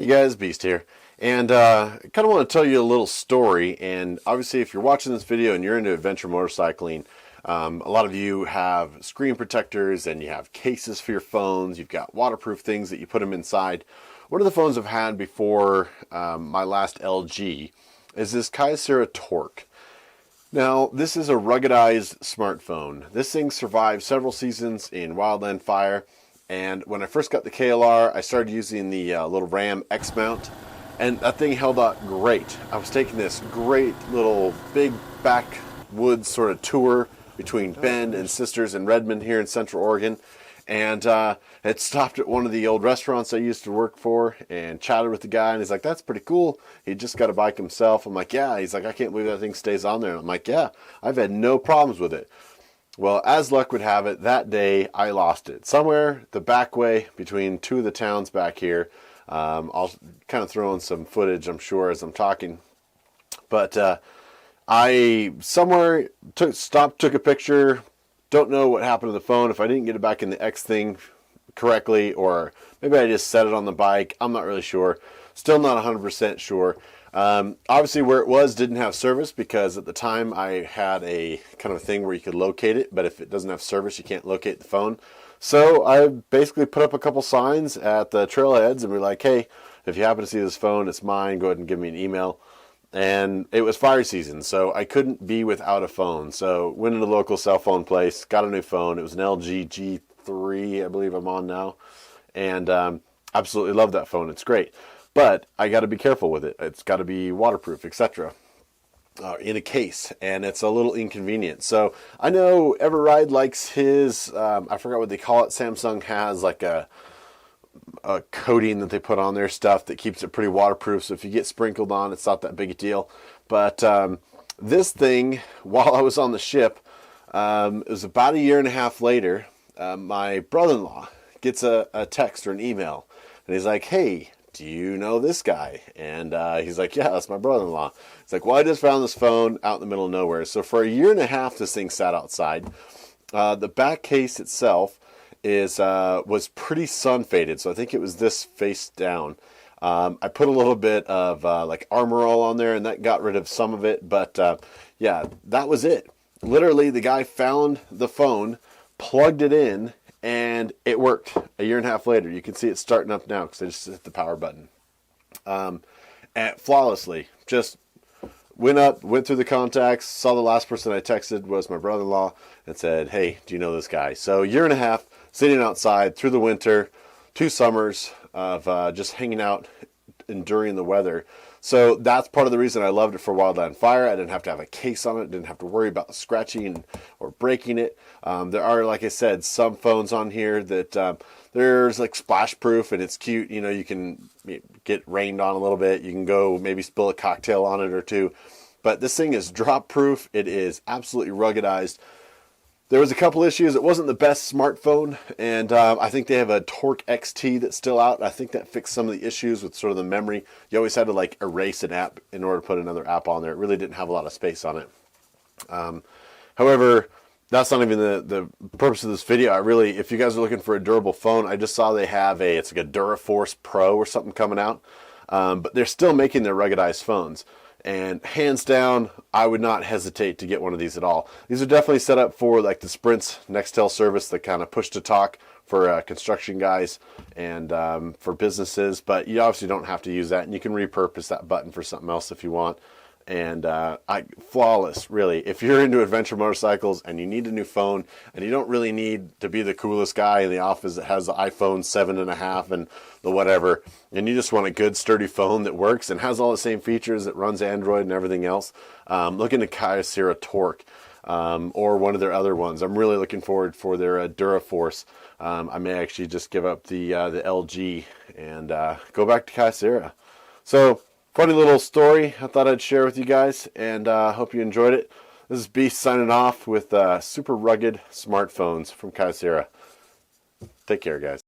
Hey guys, Beast here, and I kind of want to tell you a little story. And obviously, if you're watching this video and you're into adventure motorcycling, a lot of you have screen protectors and you have cases for your phones. You've got waterproof things that you put them inside. One of the phones I've had before my last LG is this Kyocera Torque. Now, this is a ruggedized smartphone. This thing survived several seasons in wildland fire. And when I first got the KLR, I started using the little Ram X mount, and that thing held up great. I was taking this great little big backwoods sort of tour between Bend and Sisters and Redmond here in Central Oregon, and it stopped at one of the old restaurants I used to work for and chatted with the guy, and he's like, "That's pretty cool. He just got a bike himself." I'm like, "Yeah." He's like, "I can't believe that thing stays on there." And I'm like, "Yeah, I've had no problems with it." Well, as luck would have it, that day I lost it. Somewhere the back way between two of the towns back here. I'll kind of throw in some footage, I'm sure, as I'm talking. But I somewhere stopped, took a picture. Don't know what happened to the phone. If I didn't get it back in the X thing correctly, or maybe I just set it on the bike. I'm not really sure. Still not 100% sure. Obviously where it was didn't have service, because at the time I had a kind of a thing where you could locate it, but if it doesn't have service you can't locate the phone. So I basically put up a couple signs at the trailheads and we're like, "Hey, if you happen to see this phone, it's mine, go ahead and give me an email." And it was fire season, so I couldn't be without a phone. So went into the local cell phone place, got a new phone. It was an LG G3, I believe I'm on now. And absolutely love that phone. It's great. But I got to be careful with it. It's got to be waterproof, etc. In a case, and it's a little inconvenient. So I know Everride likes his, I forgot what they call it. Samsung has like a coating that they put on their stuff that keeps it pretty waterproof. So if you get sprinkled on, it's not that big a deal. But this thing, while I was on the ship, it was about a year and a half later, my brother-in-law gets a text or an email, and he's like, "Hey, do you know this guy?" And he's like, "Yeah, that's my brother-in-law." He's like, "Well, I just found this phone out in the middle of nowhere." So for a year and a half, this thing sat outside. The back case itself was pretty sun faded, so I think it was this face down. I put a little bit of like Armor All on there, and that got rid of some of it. But yeah, that was it. Literally, the guy found the phone, plugged it in, and it worked a year and a half later. You can see it starting up now because I just hit the power button. And flawlessly. Just went up, went through the contacts, saw the last person I texted was my brother-in-law, and said, "Hey, do you know this guy?" So a year and a half sitting outside through the winter, 2 summers of just hanging out, enduring the weather. So that's part of the reason I loved it for wildland fire. I didn't have to have a case on it. Didn't have to worry about scratching or breaking it. There are, like I said, some phones on here that there's like splash proof, and it's cute. You know, you can get rained on a little bit. You can go maybe spill a cocktail on it or two. But this thing is drop proof. It is absolutely ruggedized. There was a couple issues. It wasn't the best smartphone, and I think they have a Torque XT that's still out. I think that fixed some of the issues with sort of the memory. You always had to like erase an app in order to put another app on there. It really didn't have a lot of space on it. However, that's not even the purpose of this video. If you guys are looking for a durable phone, I just saw they have it's like a Duraforce Pro or something coming out. But they're still making their ruggedized phones. And hands down, I would not hesitate to get one of these at all. These are definitely set up for like the Sprint's Nextel service, the kind of push to talk for construction guys and for businesses. But you obviously don't have to use that, and you can repurpose that button for something else if you want. And flawless, really. If you're into adventure motorcycles and you need a new phone, and you don't really need to be the coolest guy in the office that has the iPhone 7.5 and the whatever, and you just want a good sturdy phone that works and has all the same features, that runs Android and everything else, look into Kyocera Torque or one of their other ones. I'm really looking forward for their Duraforce. I may actually just give up the LG and go back to Kyocera. So, funny little story I thought I'd share with you guys, and hope you enjoyed it. This is Beast signing off with super rugged smartphones from Kyocera. Take care, guys.